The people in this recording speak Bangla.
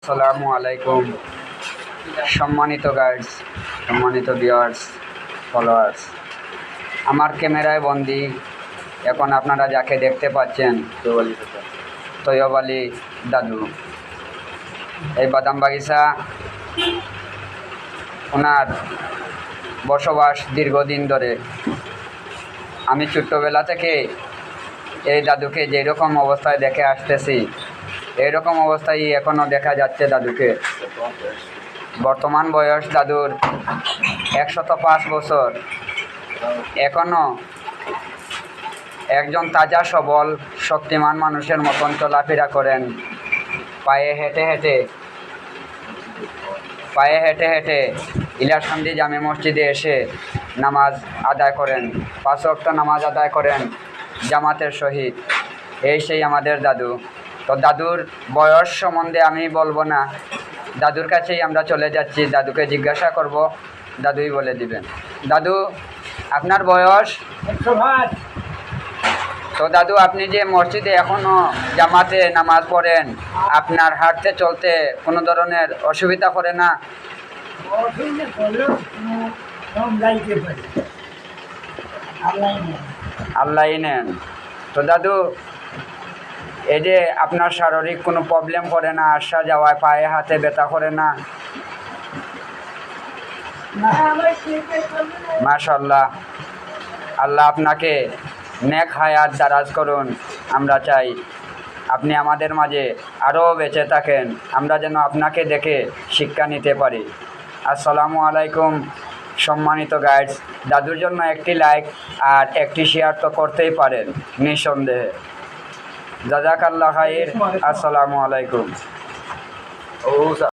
আসসালামু আলাইকুম। সম্মানিত গাইডস, সম্মানিত ভিউয়ার্স, ফলোয়ার্স, আমার ক্যামেরায় বন্দি এখন আপনারা যাকে দেখতে পাচ্ছেন তৈয়ব আলী দাদু। এই বাদাম বাগিচা ওনার বসবাস দীর্ঘদিন ধরে। আমি ছোট্টবেলা থেকে এই দাদুকে যেরকম অবস্থায় দেখে আসতেছি এইরকম অবস্থায় এখনও দেখা যাচ্ছে দাদুকে। বর্তমান বয়স দাদুর 105 বছর। এখনও একজন তাজা সবল শক্তিমান মানুষের মতন চলাফেরা করেন। পায়ে হেঁটে হেঁটে ইলারকান্দি জামে মসজিদে এসে নামাজ আদায় করেন, 5 ওয়াক্ত নামাজ আদায় করেন জামাতের সহিত। এই সেই আমাদের দাদু। তো দাদুর বয়স সম্বন্ধে আমি বলবো না, দাদুর কাছেই আমরা চলে যাচ্ছি। দাদুকে জিজ্ঞাসা করব, দাদুই বলে দিবেন। দাদু, আপনার বয়স? 105। তো দাদু, আপনি যে মসজিদে এখনও জামাতে নামাজ পড়েন, আপনার হাঁটতে চলতে কোনো ধরনের অসুবিধা করে না? অসুবিধা করলেও কম যাইতে পারে, আল্লাহ নেন। তো দাদু, এই যে আপনার শারীরিক কোনো প্রবলেম করে না? আসা যাওয়ায় পায়ে হাতে ব্যথা করে না? মাশাআল্লাহ, আল্লাহ আপনাকে নেক হায়াত দারাজ করুন। আমরা চাই আপনি আমাদের মাঝে আরও বেঁচে থাকেন, আমরা যেন আপনাকে দেখে শিক্ষা নিতে পারি। আসসালামু আলাইকুম। সম্মানিত গাইডস, দাদুর জন্য একটি লাইক আর একটি শেয়ার তো করতেই পারেন নিঃসন্দেহে। জাযাকাল্লাহ খাইর। আসসালামু আলাইকুম।